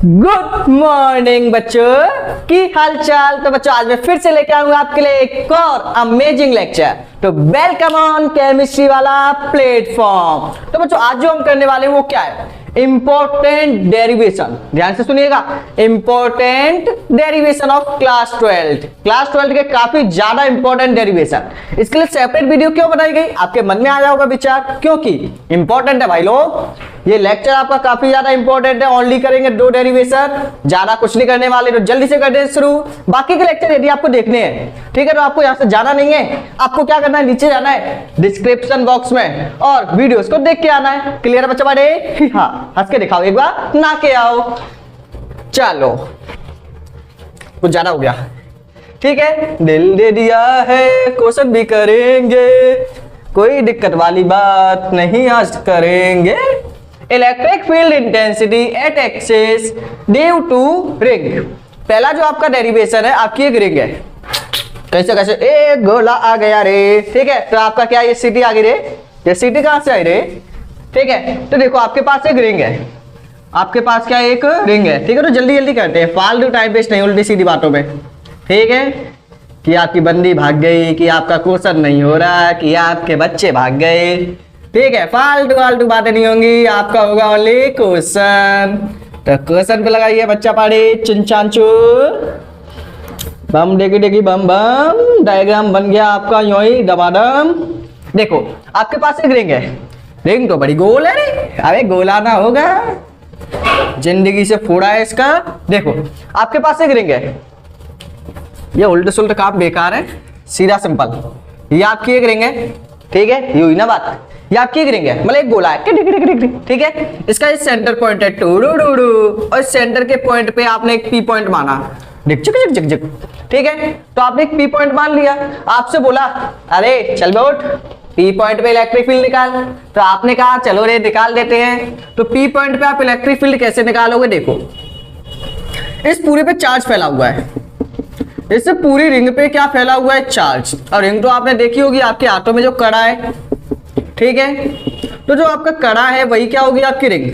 Good morning बच्चों की हाल चाल। तो बच्चों आज मैं फिर से लेके आऊंगा आपके लिए एक और अमेजिंग लेक्चर। तो वेलकम ऑन केमिस्ट्री वाला प्लेटफॉर्म। तो बच्चों आज जो हम करने वाले हैं वो क्या है, इंपॉर्टेंट डेरिवेशन। ध्यान से सुनिएगा, important derivation of class 12। Class 12 के काफी ज्यादा इंपॉर्टेंट डेरिवेशन। इसके लिए सेपरेट वीडियो क्यों बनाई गई, आपके मन में आ जाओगा विचार, क्योंकि इंपॉर्टेंट है भाई लोग। ये लेक्चर आपका काफी ज्यादा इंपॉर्टेंट है। ओनली करेंगे 2 डेरिवेशन, ज्यादा कुछ नहीं करने वाले। तो जल्दी से कर दे शुरू। बाकी के लेक्चर यदि आपको देखने हैं, ठीक है, तो आपको यहां से जाना नहीं है। आपको क्या करना है, नीचे जाना है डिस्क्रिप्शन बॉक्स में और वीडियोस को देख के आना है। क्लियर है बच्चा बड़े? हाँ, हंस के दिखाओ एक बार, ना के आओ। चलो कुछ ज्यादा हो गया, ठीक है। दिल दे दिया है, क्वेश्चन भी करेंगे, कोई दिक्कत वाली बात नहीं आज करेंगे। Electric field intensity at axis due to ring. पहला जो आपका डेरिवेशन है, आपकी एक रिंग है। कैसे कैसे, एक गोला आ गया रे, ठीक है। तो आपका क्या, ये सिटी आ गई रे, ये सिटी कहां से आई रे, ठीक है। तो देखो आपके पास एक रिंग है, आपके पास क्या एक रिंग है, ठीक है। तो जल्दी जल्दी करते हैं, फालतू टाइम वेस्ट नहीं, उल्टी सीधी बातों में, ठीक है। कि आपकी बंदी भाग गई, कि आपका क्वेश्चन नहीं हो रहा, कि आपके बच्चे भाग गए, ठीक है। फालतू फालतू बातें नहीं होंगी, आपका होगा ओनली क्वेश्चन। तो क्वेश्चन पे लगाइए बच्चा पाड़ी चिंचांचू बम डेगी डेगी बम बम। डायग्राम बन गया आपका यूं ही दबादम। देखो आपके पास एक रिंग है, रिंग तो बड़ी गोल है रे, अरे गोला ना होगा, जिंदगी से फोड़ा है इसका। देखो आपके पास एक रिंग है, ये उल्टे सुल्टे काम बेकार है, सीधा सिंपल। ये आपकी एक रिंग है, ठीक है, ये हुई ना बात। ये आपकी एक रिंग है, मतलब एक गोला है, ठीक है। इसका इस सेंटर पॉइंट है और इस सेंटर के पॉइंट पे आपने एक पी पॉइंट माना, ठीक है। तो आपने एक पी पॉइंट मान लिया, आपसे बोला अरे चल बैठ पी पॉइंट पे इलेक्ट्रिक फील्ड निकाल। तो आपने कहा चलो रे निकाल देते हैं। तो पी पॉइंट पे आप इलेक्ट्रिक फील्ड कैसे निकालोगे, देखो इस पूरे पे चार्ज फैला हुआ है, इस पूरी रिंग पे क्या फैला हुआ है, चार्ज। और रिंग तो आपने देखी होगी आपके हाथों में जो कड़ा है, ठीक है। तो जो आपका कड़ा है वही क्या होगी, आपकी रिंग।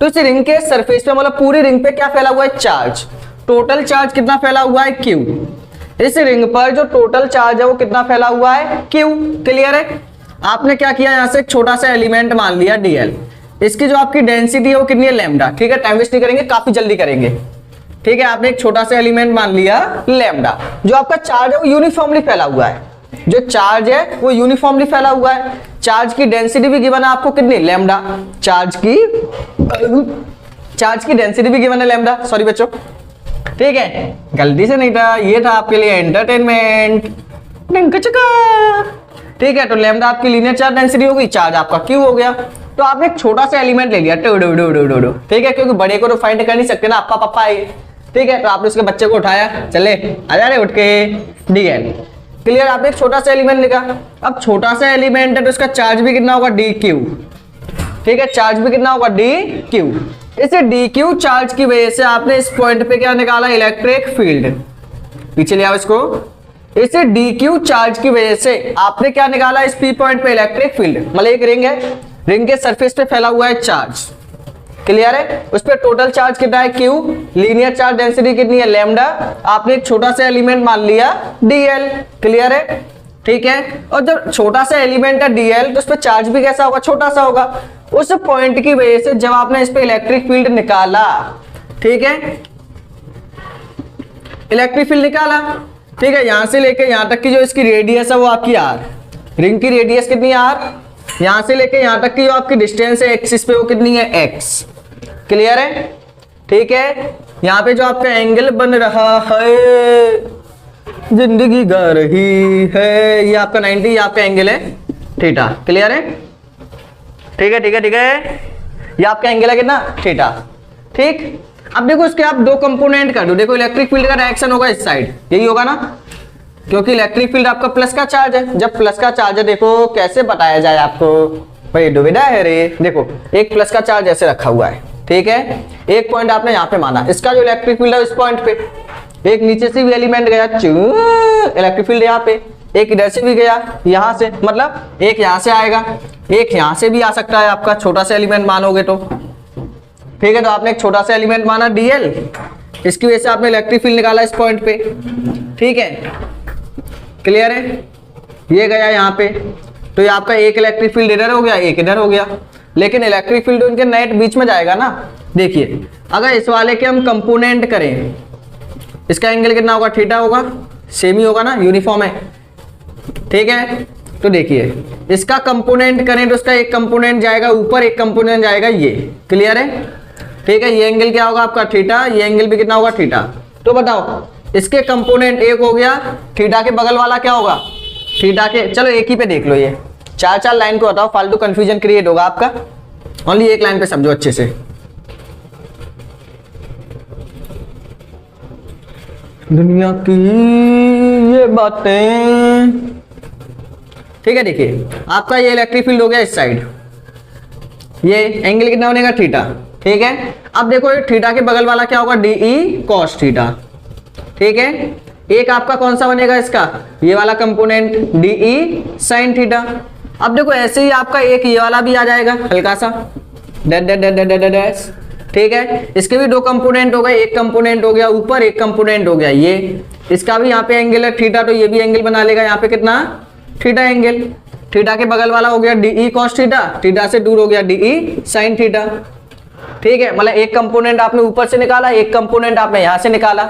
तो इस रिंग के सरफेस पे, मतलब पूरी रिंग पे क्या फैला हुआ है, चार्ज। टोटल चार्ज कितना फैला हुआ है, Q। इस रिंग पर जो टोटल चार्ज है वो कितना फैला हुआ है, Q। क्लियर है। आपने क्या किया, यहां से एक छोटा सा एलिमेंट मान लिया DL। इसकी जो आपकी डेंसिटी है वो कितनी है, लैम्डा, ठीक है। टाइम वेस्ट नहीं करेंगे, काफी जल्दी करेंगे, ठीक है। आपने एक छोटा सा एलिमेंट मान लिया लैम्डा। जो आपका चार्ज है वो यूनिफॉर्मली फैला हुआ है, जो चार्ज है वो यूनिफॉर्मली फैला हुआ है। चार्ज की डेंसिटी भी गिवन है आपको कितनी, लैम्डा। चार्ज की डेंसिटी भी गिवन है लैम्डा, सॉरी बच्चों, ठीक है, गलती से नहीं था, ये था आपके लिए एंटरटेनमेंट, ठीक है। तो लैम्डा आपकी लीनियर चार्ज डेंसिटी हो गई, चार्ज आपका Q हो गया। तो आपने एक छोटा सा एलिमेंट ले लिया, ठीक है, क्योंकि बड़े को तो फाइंड कर नहीं सकते ना, अपा पप्पा है, ठीक है। तो आपने उसके बच्चे को उठाया, चले आजा रे उठ के, DL। क्लियर, आपने एक छोटा सा एलिमेंट लिखा। अब छोटा सा एलिमेंट है तो इसका चार्ज भी कितना होगा, DQ, ठीक है। चार्ज भी कितना होगा, DQ। इसे DQ चार्ज की वजह से आपने इस पॉइंट पे क्या निकाला, इलेक्ट्रिक फील्ड। पीछे ले आओ इसको। इसे DQ चार्ज की वजह से आपने क्या निकाला, इस P पॉइंट पे इलेक्ट्रिक फील्ड। मतलब एक रिंग है, रिंग के सरफेस पे फैला हुआ है चार्ज, क्लियर है। उस पर टोटल चार्ज कितना है, Q। लीनियर चार्ज डेंसिटी कितनी है, लैम्डा। आपने एक छोटा सा एलिमेंट मान लिया DL, क्लियर है, ठीक है। और जब छोटा सा एलिमेंट है DL तो उस पर चार्ज भी कैसा होगा, छोटा सा होगा। उस पॉइंट की वजह से जब आपने इस पे इलेक्ट्रिक फील्ड निकाला, ठीक है, इलेक्ट्रिक फील्ड निकाला, ठीक है, यहां से लेके यहां तक की जो इसकी रेडियस है वो आपकी R। रिंग की रेडियस कितनी है, R। यहां से लेके यहां तक की जो आपकी डिस्टेंस है एक्सिस पे वो कितनी है, X। क्लियर है, ठीक है। यहां पे जो आपका एंगल बन रहा है, जिंदगी गा रही है, ये आपका 90, ये आपका एंगल है थीटा। क्लियर है, ठीक है, ठीक है, ठीक है। ये आपका एंगल है कितना, थीटा, ठीक। अब देखो इसके आप 2 कंपोनेंट कर दो। देखो इलेक्ट्रिक फील्ड का डायरेक्शन होगा इस साइड, यही होगा ना, क्योंकि इलेक्ट्रिक फील्ड आपका प्लस का चार्ज है। जब प्लस का चार्ज है, देखो कैसे बताया जाए आपको, भाई दुविधा है रे। देखो एक प्लस का चार्ज ऐसे रखा हुआ है, ठीक है। एक पॉइंट आपने यहाँ पे माना, इसका जो इलेक्ट्रिक फील्ड है इस पॉइंट पे, एक नीचे से भी एलिमेंट गया, इलेक्ट्रिक फील्ड यहाँ पे, एक इधर से भी गया यहाँ से, मतलब एक यहाँ से आएगा, एक यहाँ से भी आ सकता है आपका, छोटा सा एलिमेंट मानोगे तो, ठीक है, तो आपने एक छोटा सा एलिमेंट माना dl, इसकी वजह से आपने इलेक्ट्रिक फील्ड निकाला इस पॉइंट पे। ठीक है, क्लियर है, ये गया यहाँ पे, तो ये आपका एक इलेक्ट्रिक फील्ड इधर हो गया, एक इधर हो गया, लेकिन इलेक्ट्रिक फील्ड उनके नेट बीच में जाएगा ना। देखिए अगर इस वाले के हम कंपोनेंट करें, इसका एंगल कितना होगा, थीटा होगा, सेम ही होगा ना, यूनिफॉर्म है। ठीक है, तो देखिए इसका कंपोनेंट करें तो इसका एक कंपोनेंट जाएगा ऊपर, एक कंपोनेंट जाएगा ये, क्लियर है। ठीक है, ये एंगल क्या होगा आपका थीटा, ये एंगल भी कितना होगा थीटा। तो बताओ इसके कंपोनेंट एक हो गया, थीटा के बगल वाला क्या होगा, थीटा के, चलो एक ही पे देख लो, ये चार चार लाइन को बताओ, फालतू कंफ्यूजन क्रिएट होगा आपका, ओनली एक लाइन पे समझो अच्छे से। दुनिया की ये बातें। ठीक है, देखिए आपका ये इलेक्ट्रिक फील्ड हो गया इस साइड, ये एंगल कितना बनेगा थीटा। ठीक है, अब देखो ये थीटा के बगल वाला क्या होगा, डी ई कॉस थीटा। ठीक है, एक आपका कौन सा बनेगा इसका, ये वाला component D E sine theta. अब देखो ऐसे ही आपका एक ये वाला भी आ जाएगा हल्का सा डैश। ठीक है, इसके भी दो कंपोनेंट हो गए, एक कंपोनेंट हो गया ऊपर, एक कंपोनेंट हो गया ये, इसका भी यहाँ पे एंगल है थीटा, तो ये भी एंगल बना लेगा यहाँ पे कितना, थीटा एंगल। थीटा के बगल वाला हो गया डीई कॉस थीटा, थीटा से दूर हो गया डीई साइन थीटा। ठीक है, मतलब एक कंपोनेंट आपने ऊपर से निकाला, एक कंपोनेंट आपने यहाँ से निकाला।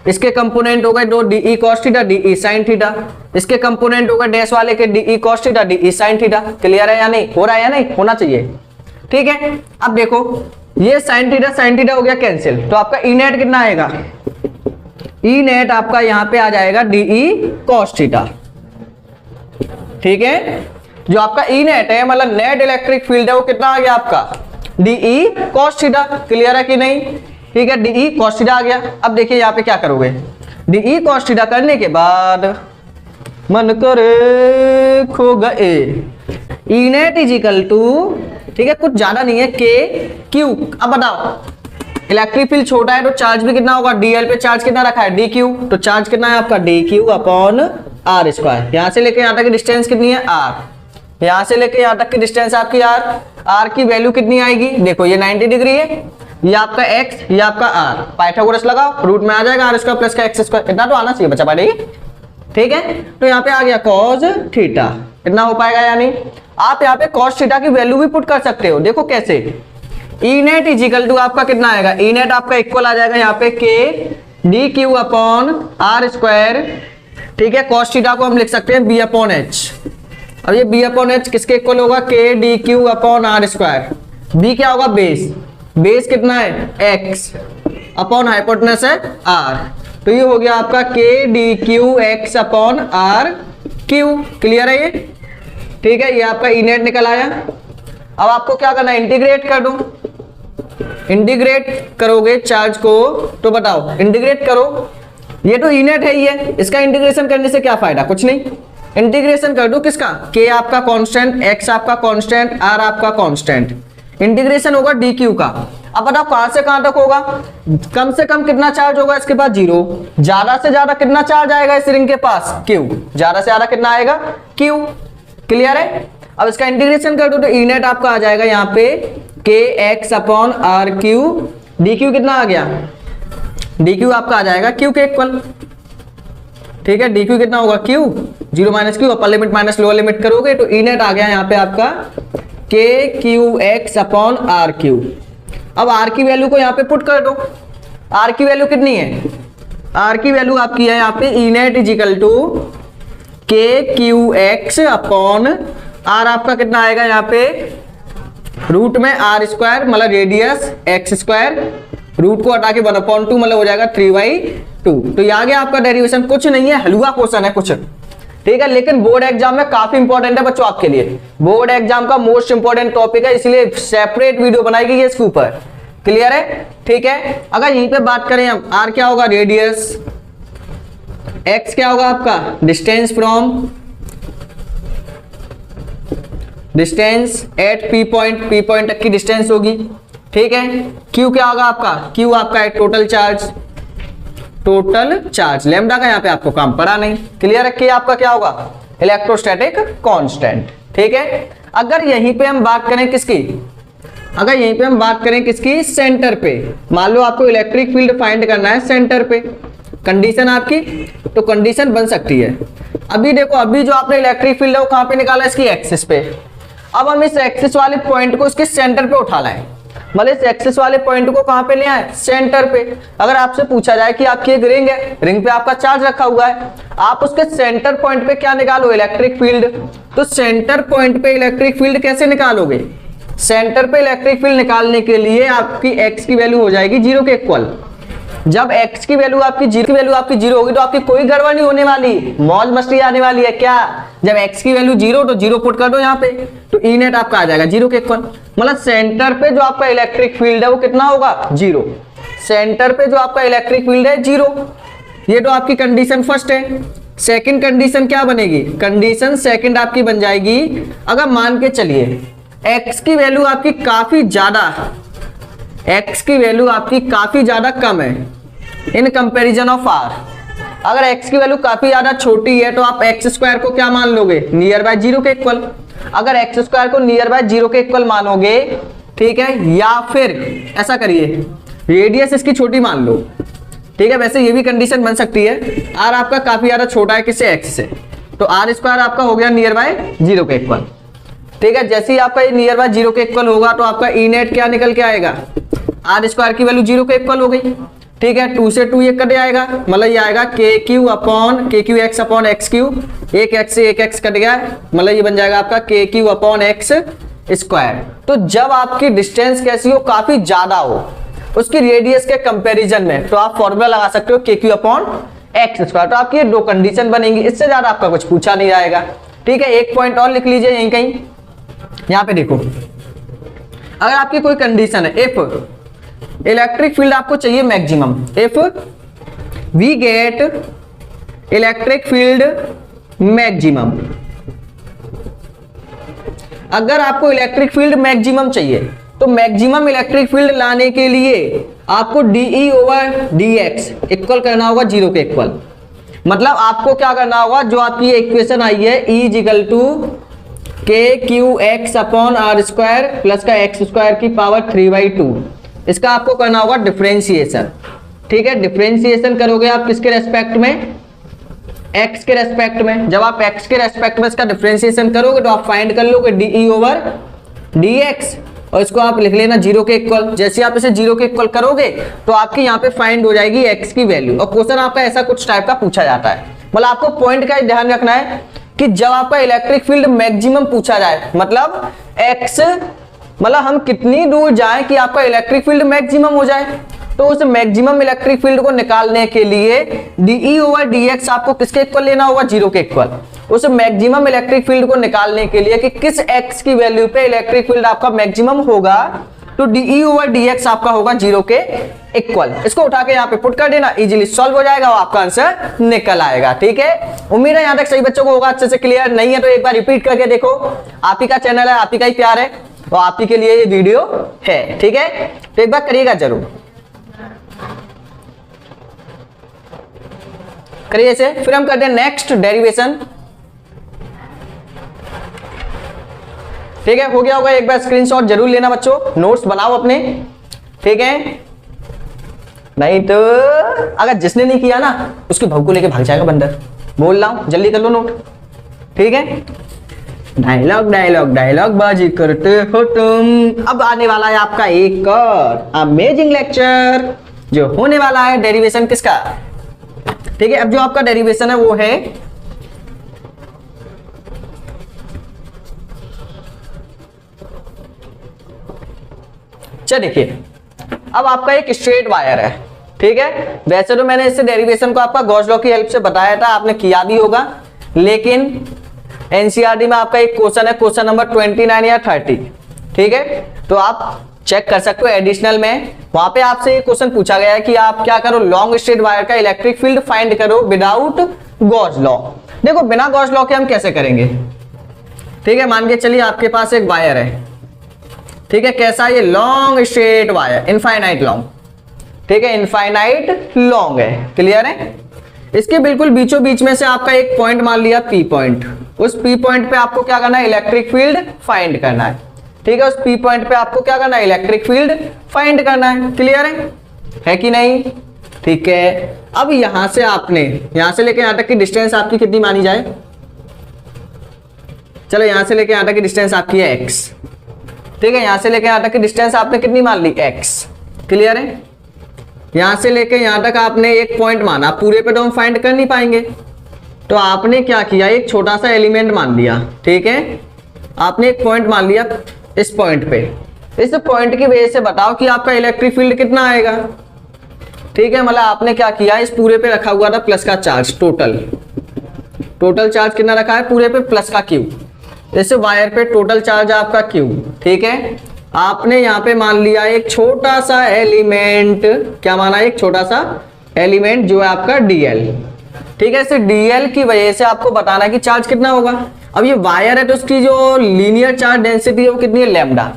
इसके कंपोनेंट हो गए दो d E cos theta, d E sine theta. इसके कंपोनेंट हो गए डैश वाले के d E cos theta, d E sine theta. Clear है या नहीं, हो रहा है या नहीं, होना चाहिए। ठीक है, अब देखो ये साइन थीटा हो गया कैंसिल, तो आपका ई नेट कितना आएगा, ई नेट आपका यहाँ पे आ जाएगा डीई कॉस थीटा। ठीक है, जो आपका ई नेट है मतलब नेट इलेक्ट्रिक फील्ड है वो कितना आ गया आपका, डीई कॉस थीटा। क्लियर है कि नहीं। ठीक है, डीई कॉस थीटा आ गया। अब देखिए यहाँ पे क्या करोगे, डीई कॉस थीटा करने के बाद मन करे खो गए, E net is equal to, ठीक है कुछ ज्यादा नहीं है, के क्यू। अब बताओ इलेक्ट्रिक फील्ड छोटा है तो चार्ज भी कितना होगा, डीएल पे चार्ज कितना रखा है, डी क्यू, तो चार्ज कितना है आपका d Q upon are square. यहां से लेके यहां तक की डिस्टेंस कितनी है आर, यहां से लेके यहां तक की डिस्टेंस आपकी आर, आर की वैल्यू कितनी आएगी, देखो ये 90 डिग्री है, ये आपका एक्स, ये आपका आर, पाइथागोरस लगाओ, रूट में आ जाएगा आर स्क्वायर प्लस का एक्स स्क्वायर, इतना तो आना चाहिए बच्चा पढ़े। ठीक है, तो यहाँ पे आ गया कॉस थीटा, इतना हो पाएगा या नहीं। आप यहाँ पे कॉस थीटा की वैल्यू भी पुट कर सकते हो, देखो कैसे, E net is equal to आपका कितना आएगा, ई नेट आपका इक्वल आ जाएगा यहाँ पे k D Q upon are square. ठीक है, कॉस थीटा को हम लिख सकते हैं बी अपॉन एच। अब ये बी अपॉन एच किसके इक्वल होगा, K D Q upon are square. B क्या होगा, बेस, बेस कितना है एक्स अपॉन हाइपोटेनस है आर, तो ये हो गया आपका K D Q x upon R Q. Clear है ये। ठीक है, ये आपका ई नेट निकल आया। अब आपको क्या करना है, इंटीग्रेट कर दो, इंटीग्रेट करोगे चार्ज को, तो बताओ इंटीग्रेट करो, ये तो ई नेट है ही है, इसका इंटीग्रेशन करने से क्या फायदा, कुछ नहीं। इंटीग्रेशन कर दो किसका, के आपका कांस्टेंट, एक्स आपका कांस्टेंट, आर आपका कांस्टेंट, इंटीग्रेशन होगा डी क्यू का। अब बताओ कहां से कहां तक होगा, कम से कम कितना चार्ज होगा इसके पास, जीरो, ज्यादा से ज्यादा कितना चार्ज आएगा इस रिंग के पास, क्यू, ज्यादा से ज्यादा कितना आएगा, क्यू। क्लियर है। अब इसका इंटीग्रेशन कर दो तो ई नेट आपका आ जाएगा यहाँ पे K x upon R Q, D Q कितना आ गया, डी क्यू आपका आ जाएगा क्यू के इक्वल। ठीक है, डी क्यू कितना होगा, Q, zero minus Q, upper limit minus lower limit करोगे तो ई नेट आ गया यहाँ पे आपका K Q x upon R Q. अब आर की वैल्यू को यहाँ पे पुट कर दो, आर की वैल्यू कितनी है, आर की वैल्यू आपकी है यहाँ पे E net is equal to के क्यू एक्स अपॉन आर, आपका कितना आएगा यहाँ पे रूट में आर स्क्वायर मतलब रेडियस एक्स स्क्वायर, रूट को हटा के 1/2 मतलब हो जाएगा 3/2। तो ये आ गया आपका डेरिवेशन, कुछ नहीं है, हलवा क्वेश्चन है कुछ। ठीक है, लेकिन बोर्ड एग्जाम में काफी इंपॉर्टेंट है बच्चों आपके लिए, बोर्ड एग्जाम का मोस्ट इंपॉर्टेंट टॉपिक है, इसलिए सेपरेट वीडियो बनाई गई है इसके ऊपर। क्लियर है। ठीक है, अगर यहीं पे बात करें हम, आर क्या होगा रेडियस, एक्स क्या होगा आपका distance from, distance at P point तक की डिस्टेंस होगी। ठीक है, क्यू क्या होगा आपका, क्यू आपका है टोटल चार्ज, लैम्डा का यहाँ पे आपको काम पड़ा नहीं। क्लियर है, कि आपका क्या होगा इलेक्ट्रोस्टैटिक कांस्टेंट। ठीक है, अगर यहीं पे हम बात करें किसकी, अगर यहीं पे हम बात करें किसकी, सेंटर पे, मान लो आपको इलेक्ट्रिक फील्ड फाइंड करना है सेंटर पे, कंडीशन आपकी, तो कंडीशन बन सकती है। अभी देखो, अभी जो आपने इलेक्ट्रिक फील्ड है वो कहां पे निकाला, इसकी एक्सिस पे। अब हम इस एक्सिस वाले पॉइंट को इसके सेंटर पे उठा लाएं, मतलब इस एक्सिस वाले पॉइंट को कहां पे ले आए, सेंटर पे। अगर आपसे पूछा जाए कि आपकी एक रिंग है, रिंग पे आपका चार्ज रखा हुआ है, आप उसके सेंटर पॉइंट पे क्या निकालो, इलेक्ट्रिक फील्ड। तो सेंटर पॉइंट पे इलेक्ट्रिक फील्ड कैसे निकालोगे, सेंटर पे इलेक्ट्रिक फील्ड निकालने के लिए आपकी एक्स की वैल्यू हो जाएगी 0 के इक्वल। जब x की वैल्यू आपकी 0 होगी तो आपकी कोई गड़बड़ नहीं होने वाली, मौज मस्ती आने वाली है क्या। जब x की वैल्यू 0 तो 0 पुट कर दो यहाँ पे, तो ई नेट आपका आ जाएगा 0 के इक्वल। मतलब सेंटर पे जो आपका इलेक्ट्रिक फील्ड है वो कितना होगा, 0। सेंटर पे जो आपका इलेक्ट्रिक फील्ड है 0। ये तो आपकी कंडीशन फर्स्ट है। सेकंड कंडीशन क्या बनेगी, कंडीशन सेकंड आपकी बन जाएगी, अगर मान के चलिए x की वैल्यू आपकी काफी ज्यादा, x की वैल्यू आपकी काफी ज्यादा कम है इन कंपैरिजन ऑफ r। अगर x की वैल्यू काफी ज्यादा छोटी है तो आप x स्क्वायर को क्या मान लोगे, नियर बाय 0 के इक्वल। अगर x स्क्वायर को नियर बाय 0 के इक्वल मानोगे, ठीक है, या फिर ऐसा करिए रेडियस इसकी छोटी मान लो, ठीक है। वैसे ये भी कंडीशन बन सकती है, r आपका काफी ज्यादा छोटा है किससे, x से, तो r स्क्वायर आपका हो गया नियर बाय 0 के इक्वल, ठीक है। जैसे ही आपका ये नियर बाय 0 के इक्वल होगा तो आपका ई नेट क्या निकल के आएगा, r स्क्वायर की वैल्यू 0 के इक्वल हो गई, ठीक है। 2 से 2 ये कट जाएगा, मतलब ये आएगा KQ x upon x Q, एक x से एक x कट गया, मतलब ये बन जाएगा आपका KQ अपॉन एक्स स्क्वायर। तो जब आपकी डिस्टेंस कैसी हो, काफी ज्यादा हो उसकी रेडियस के कंपैरिजन में, तो आप फॉर्मूला लगा सकते हो KQ अपॉन एक्स स्क्वायर। तो आपकी दो कंडीशन बनेंगी, इससे ज्यादा आपका कुछ पूछा नहीं जाएगा, ठीक है। एक पॉइंट और लिख लीजिए यहीं कहीं, यहाँ पे देखो, अगर आपकी कोई कंडीशन है, इफ इलेक्ट्रिक फील्ड आपको चाहिए maximum, if we get electric field maximum, अगर आपको इलेक्ट्रिक फील्ड मैक्सिमम चाहिए तो मैक्सिमम इलेक्ट्रिक फील्ड लाने के लिए आपको dE ओवर dx इक्वल करना होगा 0 के इक्वल। मतलब आपको क्या करना होगा, जो आपकी इक्वेशन आई है E equal to KQX upon are square plus का एक्स स्क्वायर की पावर 3/2, इसका आपको करना होगा डिफरेंशिएशन, ठीक है। डिफरेंशिएशन करोगे आप किसके रेस्पेक्ट में, x के रेस्पेक्ट में। जब आप x के रेस्पेक्ट में इसका डिफरेंशिएशन करोगे तो आप फाइंड कर लोगे dE ओवर dx, और इसको आप लिख लेना 0 के इक्वल। जैसे आप इसे 0 के इक्वल करोगे तो आपकी यहाँ पे फाइंड हो जाएगी x की वैल्यू। और क्वेश्चन आपका ऐसा कुछ टाइप का पूछा जाता है, मतलब आपको पॉइंट का ध्यान रखना है कि जब आपका इलेक्ट्रिक फील्ड मैक्सिमम पूछा जाए, मतलब x, मतलब हम कितनी दूर जाएं कि आपका इलेक्ट्रिक फील्ड मैक्सिमम हो जाए, तो उस मैक्सिमम इलेक्ट्रिक फील्ड को निकालने के लिए dE ओवर dx आपको किसके इक्वल लेना होगा, 0 के इक्वल। उस मैक्सिमम इलेक्ट्रिक फील्ड को निकालने के लिए कि किस x की वैल्यू पे इलेक्ट्रिक फील्ड आपका मैक्सिमम होगा, तो dE ओवर dx आपका होगा 0 के इक्वल। इसको उठा के यहाँ पे पुट कर देना, इजीली सॉल्व हो जाएगा और आपका आंसर निकल आएगा, ठीक है। उम्मीद है यहाँ तक सही बच्चों को होगा अच्छे से क्लियर। नहीं है तो एक बार रिपीट करके देखो, आप ही का चैनल है, आप ही का ही प्यार है, और आप ही के लिए ये वीडियो है, ठीक है। तो एक बार करिएगा जरूर, करिए इसे। फिर हम करते हैं नेक्स्ट डेरिवेशन, ठीक है। हो गया होगा, एक बार स्क्रीनशॉट जरूर लेना बच्चों, नोट्स बनाओ अपने, ठीक है। नहीं तो अगर जिसने नहीं किया ना उसकी भव को लेके भाग जाएगा बंदर। बोल रहा हूं, जल्दी कर लो नोट, ठीक है। डायलॉग डायलॉग डायलॉग बाजी करते हो तुम। अब आने वाला है आपका एक और अमेजिंग लेक्चर जो होने वाला है डेरिवेशन किसका, ठीक है। अब जो आपका डेरिवेशन है वो है चलिए देखिए, अब आपका एक स्ट्रेट वायर है, ठीक है। वैसे तो मैंने इससे डेरिवेशन को आपका गॉस लॉ की हेल्प से बताया था, आपने किया भी होगा, लेकिन एनसीईआरटी में आपका एक क्वेश्चन है, क्वेश्चन नंबर 29 या 30, ठीक है। तो आप चेक कर सकते हो एडिशनल में, वहां पे आपसे ये क्वेश्चन पूछा गया है कि आप क्या करो, लॉन्ग स्ट्रेट वायर का इलेक्ट्रिक फील्ड फाइंड करो विदाउट गॉस लॉ। देखो बिना गॉस लॉ के हम कैसे करेंगे, ठीक है। मान के चलिए आपके पास एक वायर है, ठीक है। कैसा, ये long straight wire, infinite long, ठीक है, इनफाइनाइट लॉन्ग है, क्लियर है। इसके बिल्कुल बीचों बीच में से आपका एक पॉइंट मान लिया P पॉइंट, उस P पॉइंट पे आपको क्या करना है, इलेक्ट्रिक फील्ड फाइंड करना है, ठीक है, उस पी पॉइंट पे आपको क्या करना है, इलेक्ट्रिक फील्ड फाइंड करना है। क्लियर है कि नहीं? ठीक है, अब यहां से आपने यहां से लेके यहां तक की डिस्टेंस आपकी कितनी मानी जाए, चलो यहां से लेके यहां तक की डिस्टेंस आपकी है x। ठीक है, यहां से लेके यहां तक की डिस्टेंस आपने कितनी मान ली, x। क्लियर है? यहां से लेके यहां तक आपने एक पॉइंट माना, पूरे पे तो हम फाइंड कर नहीं पाएंगे, तो आपने क्या किया, एक छोटा सा एलिमेंट मान लिया। ठीक है, आपने एक पॉइंट मान लिया इस पॉइंट पे, इस पॉइंट की वजह से बताओ कि आपका इलेक्ट्रिक फील्ड कितना आएगा। ठीक है, मतलब आपने क्या किया, इस पूरे पे रखा हुआ था प्लस का चार्ज, टोटल चार्ज कितना रखा है पूरे पे, प्लस का क्यू। इस वायर पे टोटल चार्ज आपका क्यू। ठीक है, आपने यहाँ पे मान लिया एक छोटा सा एलिमेंट, क्या माना, एक छोटा सा एलिमेंट जो है आपका डीएल। ठीक है, इस डीएल की वजह से आपको बताना है कि चार्ज कितना होगा। अब ये वायर है तो उसकी जो लीनियर चार्ज डेंसिटी है वो कितनी है, लैम्डा।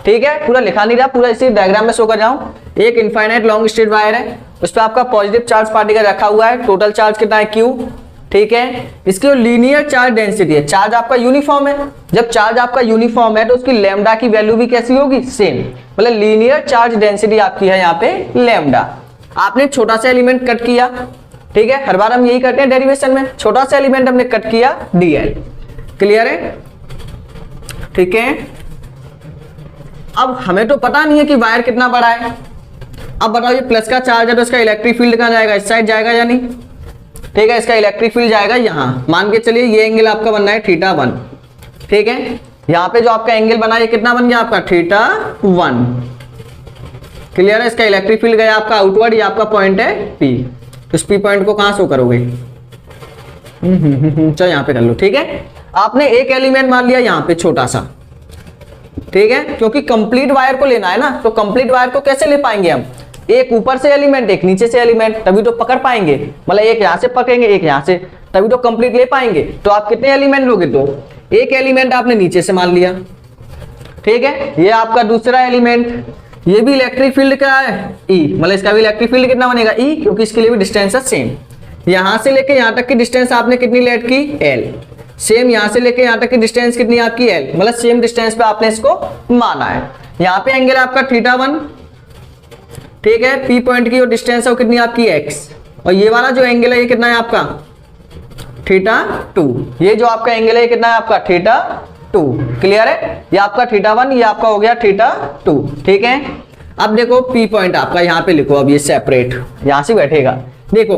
ठीक है, पूरा लिखा नहीं रहा, पूरा इसी डायग्राम में शो कर जाऊं। एक इनफाइनाइट लॉन्ग स्ट्रेट वायर है, उस पर आपका पॉजिटिव चार्ज पार्टिकल रखा हुआ है, टोटल चार्ज कितना है, क्यू। ठीक है, इसकी जो लीनियर चार्ज डेंसिटी है, चार्ज आपका यूनिफॉर्म है, जब चार्ज आपका यूनिफॉर्म है तो उसकी लैम्डा की वैल्यू भी कैसी होगी, सेम। मतलब लीनियर चार्ज डेंसिटी आपकी है यहाँ पे लैम्डा। आपने छोटा सा एलिमेंट कट किया। ठीक है, हर बार हम यही करते हैं डेरिवेशन में, छोटा सा एलिमेंट हमने कट किया, डीएल। क्लियर है? ठीक है, अब हमें तो पता नहीं है कि वायर कितना बड़ा है। अब बताओ, ये प्लस का चार्ज है तो इसका इलेक्ट्रिक फील्ड कहां जाएगा, इस साइड जाएगा या नहीं? ठीक है, इसका इलेक्ट्रिक फील्ड जाएगा यहां। मान के चलिए ये एंगल आपका बनना है θ1। ठीक है, यहां पे जो आपका एंगल बना ये कितना बन गया आपका, θ1। क्लियर है? इसका इलेक्ट्रिक फील्ड गया आपका आउटवर्ड, ये आपका पॉइंट है P। तो इस P पॉइंट को कहां शो करोगे, चलो यहां पे कर लो। ठीक है, आपने एक एलिमेंट मान लिया यहां पे छोटा सा। ठीक है, क्योंकि कंप्लीट वायर को लेना है ना, तो कंप्लीट वायर को कैसे ले पाएंगे हम, एक ऊपर से एलिमेंट एक नीचे से एलिमेंट, तभी तो पकड़ पाएंगे। मतलब एक यहां से पकड़ेंगे एक यहां से, तभी तो कंप्लीट ले पाएंगे। तो आप कितने एलिमेंट लोगे, तो एक एलिमेंट आपने नीचे से मान लिया। ठीक है, ये आपका दूसरा एलिमेंट, ये भी इलेक्ट्रिक फील्ड क्या है, E। मतलब इसका भी इलेक्ट्रिक फील्ड कितना बनेगा, E, क्योंकि इसके लिए भी डिस्टेंस है सेम। यहां से लेके यहां तक की डिस्टेंस आपने कितनी लेट की, L। सेम यहां से लेके यहां तक की डिस्टेंस कितनी आपकी, L। मतलब सेम डिस्टेंस पे आपने इसको माना है। यहां पे एंगल आपका θ1। ठीक है, P पॉइंट की जो डिस्टेंस है वो कितनी आपकी x, और ये वाला जो एंगल है ये कितना है आपका θ2। ये जो आपका एंगल है ये कितना है आपका θ2। क्लियर है? ये आपका θ1, ये आपका हो गया θ2। ठीक है, अब देखो P पॉइंट आपका यहाँ पे लिखो, अब ये सेपरेट यहां से बैठेगा। देखो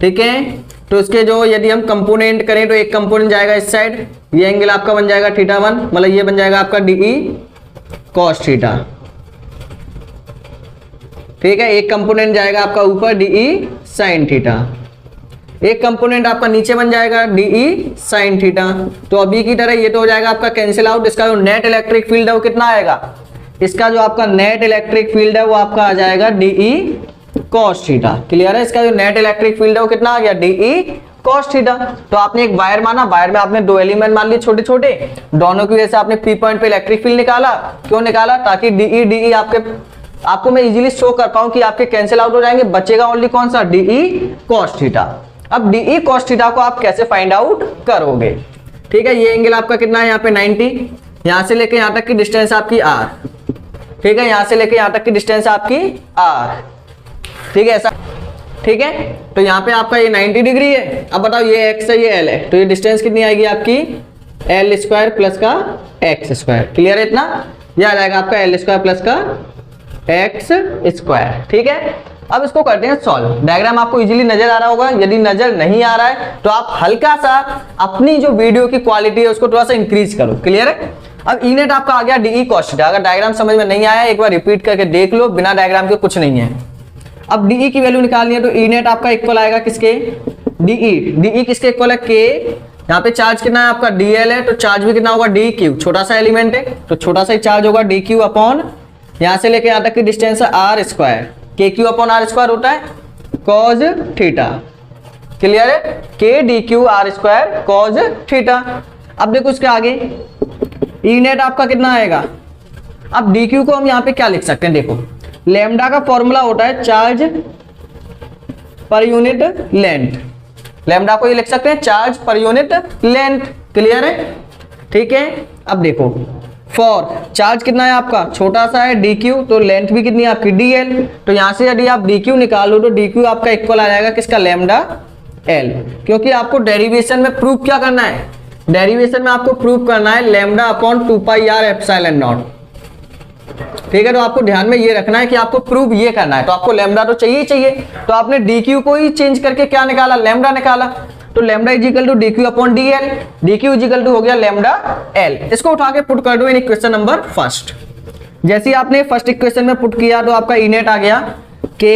ठीक है, तो इसके जो यदि हम कंपोनेंट करें तो एक कंपोनेंट जाएगा इस साइड, ये एंगल आपका बन जाएगा θ1। मतलब ये बन जाएगा आपका DE cos थीटा। ठीक है, एक कंपोनेंट जाएगा आपका ऊपर DE sin थीटा, एक कंपोनेंट आपका नीचे बन जाएगा DE sin थीटा। तो अभी की तरह ये तो हो जाएगा आपका कैंसिल आउट। इसका जो नेट इलेक्ट्रिक फील्ड है वो कितना आएगा, इसका जो आपका नेट इलेक्ट्रिक फील्ड है वो आपका आ जाएगा DE cos थीटा। क्लियर है? इसका जो नेट इलेक्ट्रिक फील्ड है वो कितना आ गया, DE cos थीटा। तो आपने एक वायर माना, वायर में आपने दो एलिमेंट मान लिए छोटे छोटे, दोनों की वजह से आपने P पॉइंट पे इलेक्ट्रिक फील्ड निकाला। क्यों निकाला, ताकि DE आपको मैं इजीली शो कर पाऊं कि आपके कैंसिल आउट हो जाएंगे, बचेगा ओनली कौन सा, DE cos थीटा। अब DE cos थीटा को आप कैसे फाइंड आउट करोगे। ठीक है, ये एंगल आपका कितना है यहाँ पे 90, यहां से लेके यहां तक की डिस्टेंस आपकी r। ठीक है, यहां से लेके यहां तक की डिस्टेंस आपकी r। ठीक है, ऐसा। ठीक है, तो यहाँ पे आपका ये 90 डिग्री है। अब बताओ ये x है ये l है, तो ये डिस्टेंस कितनी आएगी आपकी, l स्क्वायर प्लस का x स्क्वायर। क्लियर है? इतना ये आ जाएगा आपका l स्क्वायर प्लस का x स्क्वायर। ठीक है, अब इसको करते हैं सॉल्व। डायग्राम आपको इजीली नजर आ रहा होगा, यदि नजर नहीं आ रहा है तो आप हल्का सा अपनी जो वीडियो की क्वालिटी है उसको थोड़ा सा इंक्रीज करो। क्लियर है? अब ई नेट आपका आ गया DE cos थीटा। अगर डायग्राम समझ में नहीं आया एक बार रिपीट करके देख लो, बिना डायग्राम के कुछ नहीं है। अब DE की वैल्यू निकालनी है तो ई नेट आपका इक्वल आएगा किसके, DE किसके इक्वल है, K। यहाँ पे चार्ज कितना है आपका DL है, तो चार्ज भी कितना होगा DQ। छोटा सा एलिमेंट है तो छोटा सा ही चार्ज होगा DQ अपॉन, यहाँ से लेके यहाँ तक की डिस्टेंस है R square, KQ upon R square होता है cos थीटा। क्लियर है? K DQ R square cos theta. अब देखो इसके आगे ई नेट आपका कितना आएगा। अब DQ को हम यहाँ पे क्या लिख सकते हैं, देखो लैम्डा का फॉर्मूला होता है charge per unit length. Lambda को ये लिख सकते हैं charge per unit length. Clear है? ठीक है, अब देखो फॉर चार्ज कितना है आपका, छोटा सा है dq, तो लेंथ भी कितनी है आपकी dl। तो यहां से यदि आप dq निकालो तो dq आपका इक्वल आ जाएगा किसका, लैम्डा l। क्योंकि आपको डेरिवेशन में प्रूफ क्या करना है, डेरिवेशन में आपको प्रूफ करना है lambda upon 2πr epsilon not. ठीक है, तो आपको ध्यान में ये रखना है कि आपको प्रूफ ये करना है, तो आपको लैम्डा तो चाहिए ही चाहिए। तो आपने dq को ही चेंज करके क्या निकाला, लैम्डा निकाला। तो lambda is equal to dq upon dl, dq is equal to हो गया लैम्डा l। इसको उठा के पुट कर दो इन इक्वेशन नंबर फर्स्ट। जैसे ही आपने फर्स्ट इक्वेशन में पुट किया तो आपका इनेट आ गया k।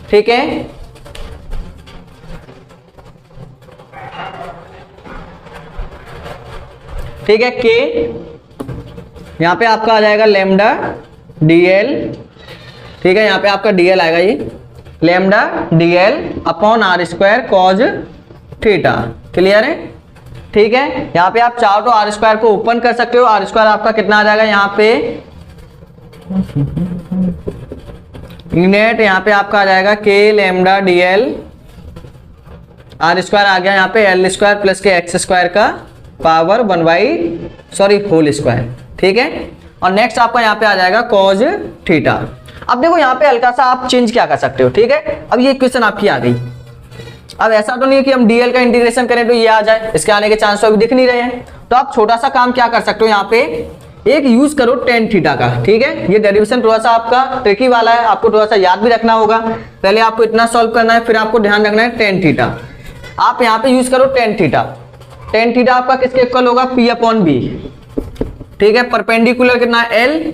ठीक है, ठीक है, k यहां पे आपका आ जाएगा लैम्डा dl। ठीक है, यहां पे आपका dl आएगा, ये lambda dl upon r square cos theta. Clear है? ठीक है, यहां पे आप चाहो तो r स्क्वायर को ओपन कर सकते हो। r स्क्वायर आपका कितना आ जाएगा यहां पे, नेट यहां पे आपका आ जाएगा k lambda dl, r square आ गया यहां पे l square plus k x square का पावर 1 होल स्क्वायर। ठीक है, और नेक्स्ट आपका यहाँ पे आ जाएगा कॉज थीटा। अब देखो यहाँ पे हल्का सा आप चेंज क्या कर सकते हो। ठीक है, अब ये इक्वेशन आपकी आ गई। अब ऐसा तो नहीं है कि हम डीएल का इंटीग्रेशन करें तो ये आ जाए, इसके आने के चांस तो अभी दिख नहीं रहे हैं। तो आप छोटा सा काम क्या कर सकते हो, यहाँ पे एक यूज करो टेन थीटा का। ठीक है, ये डेरिवेशन थोड़ा सा आपका ट्रिकी वाला है, आपको थोड़ा सा याद भी रखना होगा। पहले आपको इतना सॉल्व करना है, फिर आपको ध्यान रखना है टेन थीटा। आप यहाँ पे यूज करो टेन थीटा। टेन थीटा आपका किसके इक्वल होगा, पी अपॉन बी। ठीक है, परपेंडिकुलर कितना है एल,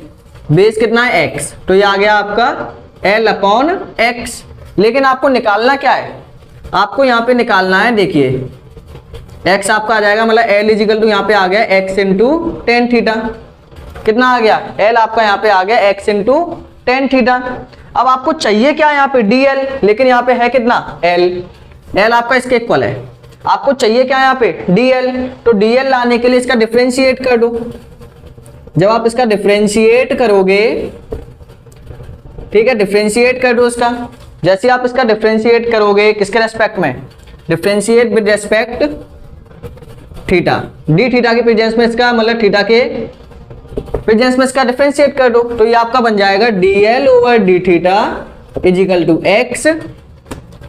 बेस कितना है एक्स, तो ये आ गया आपका एल अपॉन एक्स। लेकिन आपको निकालना क्या है, आपको यहाँ पे निकालना है, देखिए एक्स आपका आ जाएगा, मतलब एल इजिकल टू यहाँ पे आ गया एक्स इंटू टेन थीटा। कितना आ गया, एल आपका यहाँ पे आ गया एक्स इंटू टेन थीटा। अब आपको चाहिए क्या यहाँ पे, डी एल, लेकिन यहाँ पे है कितना एल, एल आपका इसके इक्वल है। आपको चाहिए क्या यहाँ पे, डी एल, तो डी एल लाने के लिए इसका डिफरेंशिएट कर दो। जब आप इसका डिफरेंशिएट करोगे, ठीक है, डिफरेंशिएट कर दो इसका। जैसे आप इसका डिफरेंशिएट करोगे किसके रेस्पेक्ट में, differentiate with respect theta, D theta के प्रेजेंस में इसका, मतलब थीटा के प्रेजेंस में इसका डिफरेंशिएट कर दो, तो ये आपका बन जाएगा D L over D theta is equal to x.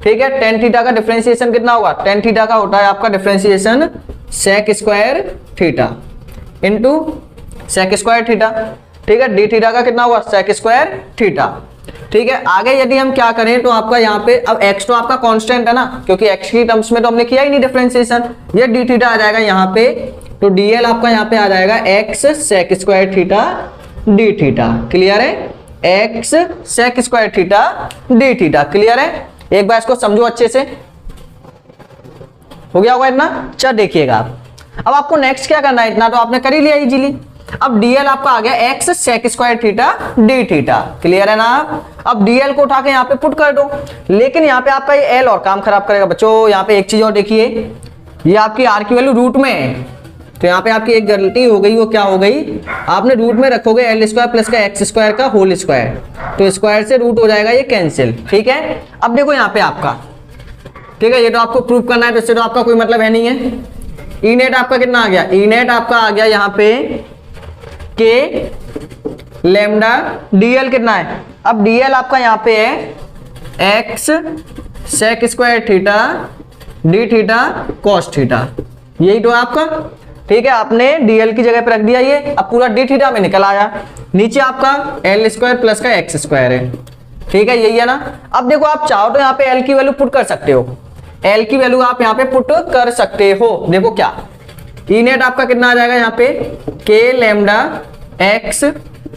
ठीक है, टेन थीटा का डिफरेंशिएशन कितना होगा, टेन थीटा का होता है आपका differentiation sec square theta into sec square theta. ठीक है, डी थीटा का कितना हुआ, सेक स्क्वायर थीटा। ठीक है, आगे यदि हम क्या करें तो आपका यहाँ पे अब x तो आपका कांस्टेंट है ना, क्योंकि x की टर्म्स में तो हमने किया ही नहीं डिफरेंशिएशन। ये डी थीटा आ जाएगा यहाँ पे, तो dl आपका यहाँ पे आ जाएगा x sec square theta D theta. Clear है, x sec square theta D theta. Clear है, एक बार इसको समझो अच्छे से, हो गया होगा इतना। चल देखिएगा अब आपको नेक्स्ट क्या करना है, इतना तो आपने कर ही लिया इजीली। अब dl आपका आ गया x sec square theta D theta. Clear है ना। अब dl को उठा के यहाँ पे पुट कर दो, लेकिन यहाँ पे आपका ये l और काम खराब करेगा बच्चों। यहाँ पे एक चीज और देखिए, ये आपकी r की वैल्यू रूट में है, तो यहाँ पे आपकी एक गलती हो गई। वो क्या हो गई, आपने रूट में रखोगे एल स्क्वायर प्लस का एक्स स्क्वायर का होल स्क्वायर, तो स्क्वायर से रूट हो जाएगा ये कैंसिल। ठीक है, अब देखो यहाँ पे आपका, ठीक है, ये तो आपको प्रूव करना है, तो इससे तो आपका कोई मतलब है नहीं है। ई नेट आपका कितना आ गया, ई नेट आपका आ गया यहाँ पे के लेमडा डीएल कितना है। अब डीएल आपका यहाँ पे है x sec square theta D theta cos theta, यही तो आपका। ठीक है, आपने डीएल की जगह पे रख दिया ये, अब पूरा डी थीटा में निकल आया। नीचे आपका एल स्क्वायर प्लस का एक्स स्क्वायर है। ठीक है, यही है ना। अब देखो आप चाहो तो यहाँ पे एल की वैल्यू पुट कर सकते हो, एल की वैल्यू आप यहाँ पे पुट कर सकते हो। देखो क्या, ई नेट आपका कितना आ जाएगा यहाँ पे, K lambda x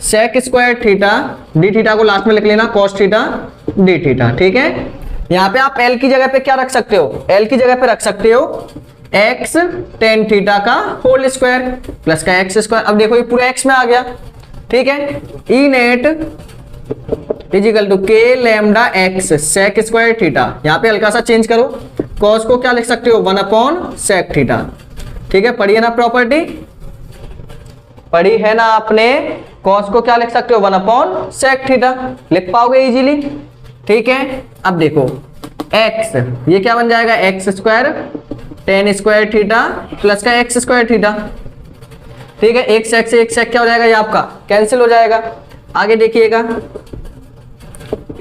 sec square theta D theta को लास्ट में लिख लेना कॉस थीटा डी थीटा। ठीक है, यहाँ पे आप एल की जगह पे क्या रख सकते हो, एल की जगह पे रख सकते हो एक्स टेन थीटा का होल स्क्वायर प्लस का एक्स स्क्वायर। अब देखो ये पूरा एक्स में आ गया। ठीक है, E net is equal to K lambda x sec square theta, यहाँ पे हल्का सा चेंज करो, कॉस को क्या लिख सकते हो, 1 अपॉन सेक थीटा। ठीक है, पढ़ी है ना प्रॉपर्टी, पढ़ी है ना आपने, कॉस को क्या लिख सकते हो, 1 अपॉन सेक थीटा लिख पाओगे इजीली। ठीक है, अब देखो एक्स, ये क्या बन जाएगा x square ten square theta plus का एक्स स्क्वायर थीटा। ठीक है, एक सेक क्या हो जाएगा, ये आपका कैंसिल हो जाएगा। आगे देखिएगा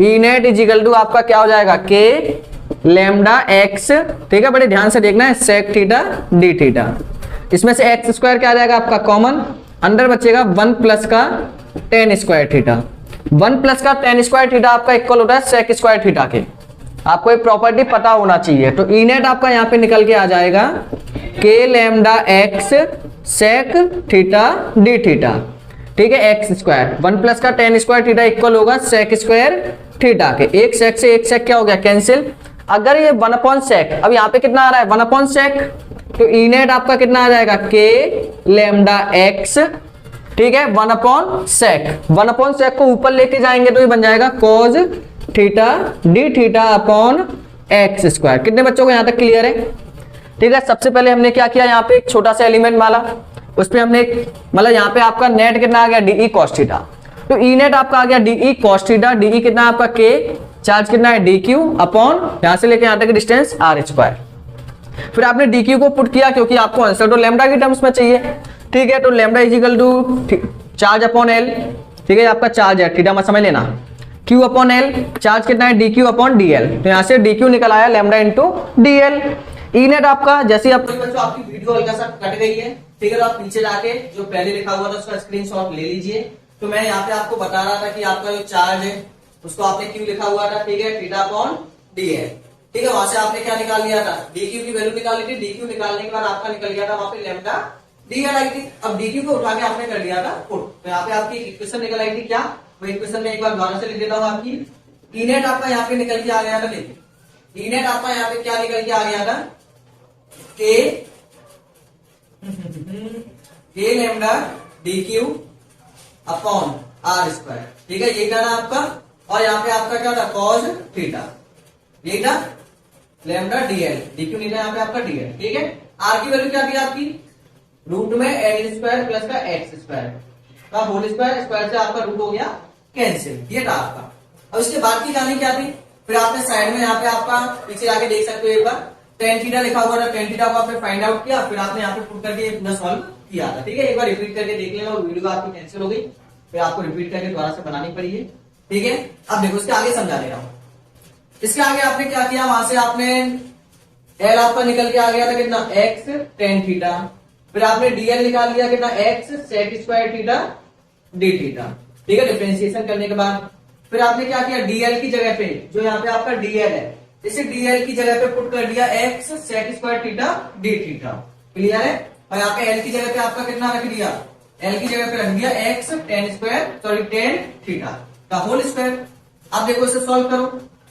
E net is equal to आपका क्या हो जाएगा के लैम्डा एक्स। ठीक है, बड़े ध्यान से देखना है, सेक थीटा डी थीटा। इसमें से एक्स स्क्वायर क्या आ जाएगा आपका कॉमन, अंदर बचेगा 1 प्लस का टेन स्क्वायर थीटा। 1 प्लस का टेन स्क्वायर थीटा आपका इक्वल होता है सेक स्क्वायर थीटा के। आपको एक प्रॉपर्टी पता होना चाहिए। तो ई नेट आपका यहाँ पे निकल के आ जाएगा K lambda x sec theta D theta. ठीक है, एक्स स्क्वायर 1 प्लस का टेन स्क्वायर थीटा इक्वल होगा सेक स्क्वायर थीटा के। एक सेक से एक सेक क्या हो गया कैंसिल। अगर ये 1 अपॉन सेक, अब यहाँ पे कितना आ रहा है 1 अपॉन सेक, तो ई नेट आपका कितना आ जाएगा के लैम्डा एक्स। ठीक है, 1 अपॉन सेक, 1 अपॉन सेक को ऊपर लेके जाएंगे तो ये बन जाएगा cos theta D theta upon x square. कितने बच्चों को यहां तक क्लियर है। ठीक है, सबसे पहले हमने क्या किया, यहाँ पे एक छोटा सा एलिमेंट माला, उस पे हमने मतलब यहाँ पे आपका नेट कितना आ गया डीई कॉस थीटा। तो ई नेट आपका आ गया डीई कॉस थीटा, डीई कितना आपका के, चार्ज कितना है डी क्यू अपॉन यहां से लेके यहां तक डिस्टेंस आर स्क्वायर। फिर आपने डी क्यू को पुट किया क्योंकि आपको आंसर तो लैम्डा की टर्म्स में चाहिए। ठीक है, तो lambda is equal to charge upon L. ठीक है, आपका चार्ज है थीटा मत समझ लेना, Q अपॉन एल, चार्ज कितना है D Q upon D L. तो यहाँ से डी क्यू निकल आया lambda into D L. E net आपका जैसे आपकी वीडियो हल्का सा कट गई है, ठीक है, तो आप पीछे जाके जो पहले लिखा हुआ था उसका स्क्रीनशॉट ले लीजिए। तो मैं यहाँ पे आपको बता रहा था कि आपका जो चार्ज है उसको आपने क्यू लिखा हुआ था, ठीक है, थीटा अपॉन डी एल। ठीक है, वहां से आपने क्या निकाल लिया था, डी क्यू की वैल्यू निकाली थी। डी क्यू निकालने के बाद आपका निकल गया था वहां पे लैम्डा डी एल आई थी। अब डी क्यू को उठा के आपने कर दिया था पुट, तो यहाँ पे आपकी इक्वेशन निकल आई थी क्या, वो इक्वेशन में एक बार दोबारा से लिख देता हूँ। आपकी ई नेट आपका यहाँ पे निकल के आ गया था, देखिए ई नेट आपका यहाँ पे क्या निकल के आ गया था, K lambda D Q upon are square. ठीक है, ये क्या था आपका, और यहाँ पे आपका क्या था कॉज थीटा, ये था lambda D L, D Q नहीं था यहाँ पे आपका डी एल। ठीक है, आर की वैल्यू क्या थी आपकी, रूट में एल स्क्वायर प्लस का एक्स स्क्वायर का होल स्क्वायर, स्क्वायर से आपका रूट हो गया कैंसिल, ये था आपका। अब इसके बाद की कहानी क्या थी, फिर आपने साइड में यहाँ पे आपका पीछे जाके देख सकते हो एक बार टेन थीटा लिखा हुआ था, टेन थीटा को आपने फाइंड आउट किया, फिर आपने यहाँ पे पुट करके पूरा सॉल्व किया था। ठीक है, एक बार रिपीट करके देख लेना, और वीडियो आपकी कैंसिल हो गई, फिर आपको रिपीट करके दोबारा से बनानी पड़ी है। ठीक है, अब देखो इसके आगे समझा दे रहा हूं। इसके आगे आपने क्या किया, वहां से आपने एल आपका निकल के आ गया था कितना एक्स टेन थीटा, फिर आपने डीएल निकाल लिया कितना x sec square theta D theta. ठीक है, डिफरेंशिएशन करने के बाद फिर आपने क्या किया, डीएल की जगह पे जो यहाँ पे आपका डीएल है, इसे डीएल की जगह पे पुट कर दिया x sec square theta D theta. Clear है, और यहाँ पे एल की जगह पे आपका कितना रख दिया, एल की जगह पे रख दिया x tan square sorry tan theta का होल स्क्वायर। अब देखो इसे सॉल्व करो,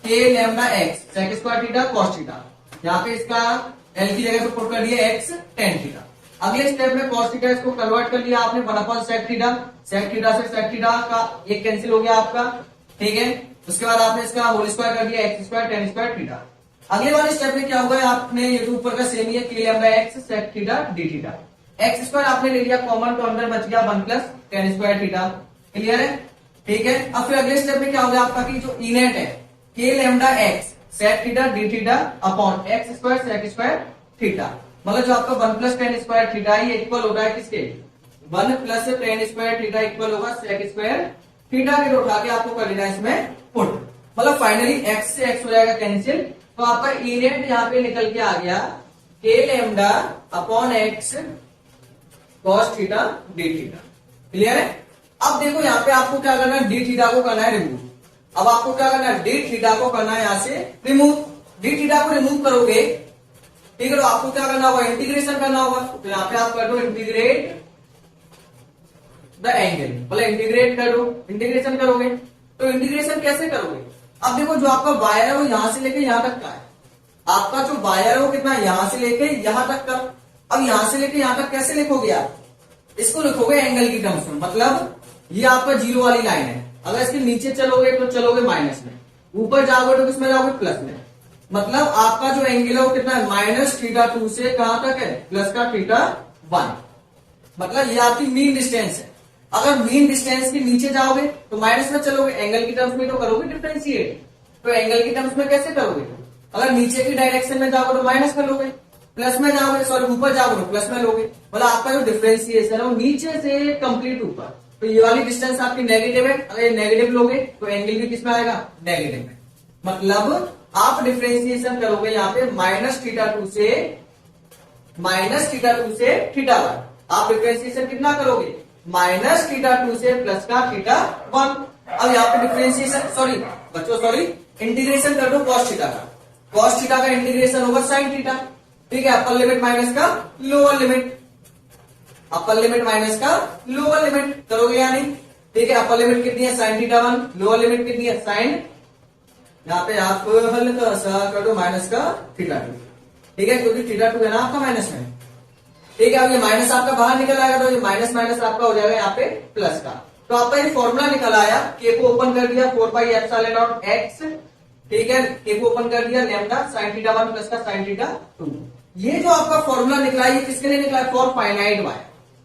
K lambda x sec square theta cos theta, यहाँ पे इसका एल की जगह पे पुट कर दिया एक्स टेन थीटा। अगले स्टेप में cos थीटा इसको कन्वर्ट कर लिया आपने 1 upon sec theta, sec theta से सेक थीटा का एक कैंसिल हो गया आपका। ठीक है, उसके बाद आपने इसका होल स्क्वायर कर दिया x square ten square theta. अगले वाले स्टेप में क्या हुआ है, आपने ये तो ऊपर का सेम ही है, K lambda x sec theta D theta, x square आपने ले लिया कॉमन, तो अंदर बच गया 1 plus tan square theta. Clear है, ठीक है। अब फिर अगले स्टेप में क्या होगा आपका कि जो ई नेट है K lambda x sec theta D theta upon x square sec square theta, मतलब जो आपका 1 प्लस टेन स्क्वायर थीटा ये इक्वल होता है किसके, 1 plus tan square theta equal होगा सेक स्क्वायर थीटा के उठा के आपको कर लेना इसमें पुट, मतलब फाइनली एक्स से एक्स हो जाएगा कैंसिल। तो आपका ई नेट यहाँ पे निकल के आ गया के lambda upon x cos theta D theta. Clear है, अब देखो यहाँ पे आपको क्या करना है, डी थीटा को करना है रिमूव। अब आपको क्या करना है, डी थीटा को करना है यहाँ से रिमूव। डी थीटा को रिमूव करोगे, ठीक है, तो आपको क्या करना होगा, इंटीग्रेशन करना होगा। तो यहाँ पे आप कर दो इंटीग्रेट द एंगल, मतलब इंटीग्रेट कर दो, इंटीग्रेशन करोगे तो इंटीग्रेशन कैसे करोगे। अब देखो जो आपका वायर है वो यहां से लेके यहां तक का है, आपका जो वायर है वो कितना है, यहां से लेके यहां तक का। अब यहां से लेके यहां तक कैसे लिखोगे आप, इसको लिखोगे एंगल की टर्म्स में, मतलब ये आपका जीरो वाली लाइन है, अगर इसके नीचे चलोगे तो चलोगे माइनस में, ऊपर जाओगे तो किसमें जाओगे प्लस में, मतलब आपका जो एंगल है वो कितना है माइनस थीटा 2 से कहां तक है प्लस का थीटा 1, मतलब ये आपकी मीन डिस्टेंस है। अगर मीन डिस्टेंस के नीचे जाओगे तो माइनस में चलोगे, एंगल की टर्म्स में तो करोगे डिफरेंशिएट, तो एंगल की टर्म्स में कैसे करोगे, अगर नीचे की डायरेक्शन में जाओगे तो माइनस में लोगे, प्लस में जाओगे सॉरी ऊपर जाओगे तो प्लस में लोगे, मतलब आपका जो डिफरेंशिएशन है वो नीचे से कंप्लीट ऊपर। तो ये वाली डिस्टेंस आपकी नेगेटिव है, अगर ये नेगेटिव लोगे तो एंगल भी किसमें आएगा, नेगेटिव में। मतलब आप डिफरेंशिएशन करोगे यहाँ पे -θ2 से θ1। आप डिफरेंशिएशन कितना करोगे, -θ2 से प्लस का θ1। अब यहाँ पे डिफरेंशिएशन सॉरी इंटीग्रेशन कर दो cos थीटा का। cos थीटा का इंटीग्रेशन होगा sin थीटा। ठीक है, अपर लिमिट माइनस का lower limit, upper limit minus का लोअर लिमिट करोगे या नहीं। ठीक है, अपर लिमिट कितनी है sin θ1, लोअर लिमिट कितनी है sin, यहाँ पे आप हल्का सा कर दो माइनस का θ2। ठीक है, क्योंकि θ2 है ना आपका माइनस में। ठीक है, अब ये माइनस आपका बाहर निकल आएगा तो ये माइनस माइनस आपका हो जाएगा यहाँ पे प्लस का। तो आपका ये फॉर्मूला निकल आया, के को ओपन कर दिया 4πε0x। ठीक है, के को ओपन कर दिया लैम्डा sin θ1 प्लस का sin θ2। ये जो आपका फॉर्मूला निकला है ये किसके लिए निकला है, फॉर फाइनाइट वायर।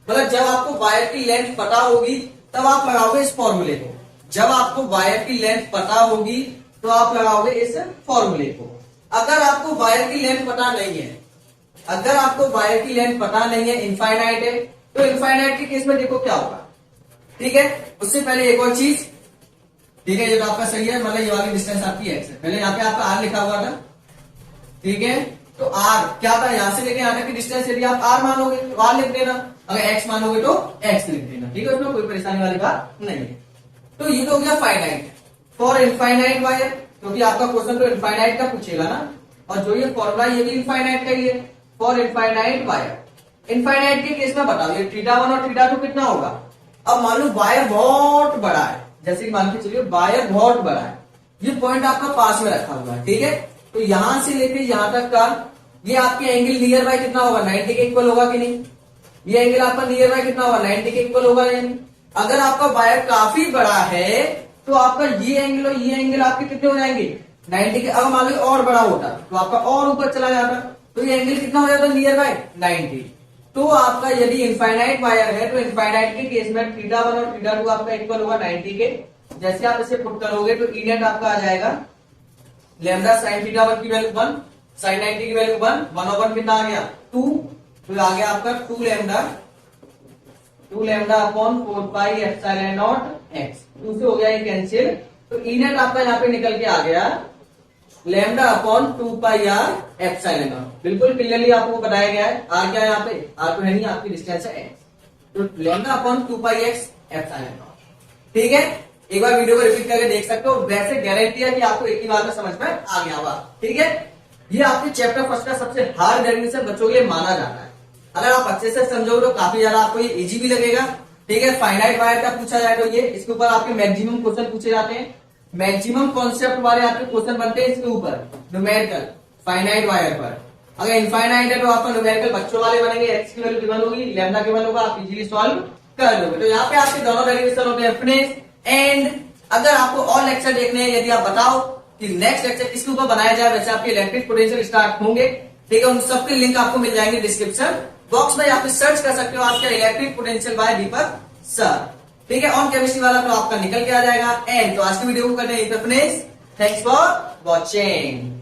मतलब जब आपको वायर की लेंथ पता होगी तब आप लगाओगे इस फॉर्मूले को। जब आपको वायर की लेंथ पता होगी तो आप लगाओगे इस फॉर्मूले को। अगर आपको वायर की लेंथ पता नहीं है, अगर आपको वायर की लेंथ पता नहीं है, इनफाइनाइट है, तो इनफाइनाइट के केस में देखो क्या होगा। ठीक है, उससे पहले एक और चीज। ठीक है, ये तो आपका सही है, मतलब ये वाली डिस्टेंस आपकी एक्स है। पहले यहाँ पे आपका आर लिखा हुआ था। ठीक है, तो आर क्या था, यहां से लेके यहां तक की डिस्टेंस यदि आप आर मानोगे तो आर लिख देना, अगर एक्स मानोगे तो एक्स लिख देना। ठीक है, उसमें कोई परेशानी वाली बात नहीं है। तो ये तो हो गया फाइनाइट। फॉर इनफाइनाइट वायर, क्योंकि आपका क्वेश्चन तो इनफाइनाइट का पूछेगा ना, और जो ये फॉर्मूला ये भी इनफाइनाइट का ही है, फॉर इनफाइनाइट वायर। इनफाइनाइट के केस में बताओ ये θ1 और θ2 कितना होगा। अब मान लो वायर बहुत बड़ा है, जैसे कि मान के चलिए वायर बहुत बड़ा है, ये पॉइंट आपका पास में रखा हुआ है। ठीक है, तो यहां से लेके यहां तक का ये आपके एंगल नियर बाय कितना होगा, 90 के इक्वल होगा कि नहीं। ये एंगल आपका नियर बाय कितना होगा, 90 के इक्वल होगा या नहीं। अगर आपका वायर काफी बड़ा है तो आपका ये एंगल और ये एंगल आपके कितने हो जाएंगे, 90 के। अगर मान लो और बड़ा होता तो आपका और ऊपर चला जाता, तो ये एंगल कितना हो जाता नियर बाय 90। तो आपका यदि इनफाइनाइट वायर है तो इनफाइनाइट के केस में θ1 और θ2 आपका इक्वल होगा 90 के। जैसे आप इसे पुट करोगे तो ई नेट आपका आ जाएगा लैम्डा sin θ1 की वैल्यू 1, sin 90 की वैल्यू 1/1 कितना आ गया 2, तो आ गया आपका 2 लैम्डा अपॉन 4πε0x। 2 से हो गया ये कैंसिल, तो ई नेट आपका यहाँ पे निकल के आ गया लैम्डा अपॉन 2πr/ε0। बिल्कुल क्लियरली आपको बताया गया है। आर क्या है यहाँ पे, आर तो है नहीं, आपकी डिस्टेंस है x, तो लैम्डा अपॉन 2πx/ε0। ठीक है, एक बार वीडियो को रिपीट करके देख सकते हो। वैसे गारंटी है कि आपको एक ही बार में समझ में आ गया होगा। ठीक है, ये आपके चैप्टर फर्स्ट का सबसे हार्ड डेरिवेशन बच्चों के लिए माना जाता है। अगर आप अच्छे से समझोगे तो काफी ज्यादा आपको ये इजी भी लगेगा। ठीक है, फाइनाइट वायर का पूछा जाए तो ये इसके ऊपर आपके मैक्सिमम क्वेश्चन पूछे जाते हैं, मैक्सिमम कॉन्सेप्ट वाले आपके क्वेश्चन बनते हैं इसके ऊपर न्यूमेरिकल फाइनाइट वायर पर। अगर इनफाइनाइट है तो आपका न्यूमेरिकल बच्चों वाले बनेंगे, एक्स की वैल्यू गिवन होगी, लैम्डा गिवन होगा, आप इजीली सॉल्व कर लोगे। तो यहाँ पे आपके दोनों डेरिवेशन होते हैं फिनिश एंड। अगर आपको और लेक्चर देखने हैं, यदि आप बताओ कि नेक्स्ट लेक्चर किसके ऊपर बनाया जाए, वैसे आपके इलेक्ट्रिक पोटेंशियल स्टार्ट होंगे। ठीक है, उन सबके लिंक आपको मिल जाएंगे डिस्क्रिप्शन बॉक्स में, आप सर्च कर सकते हो आपका इलेक्ट्रिक पोटेंशियल बाय दीपक सर। ठीक है, ऑन केमिस्ट्री वाला तो आपका निकल के आ जाएगा। एंड तो आज की वीडियो को करते हैं फिनिश। Thanks for watching.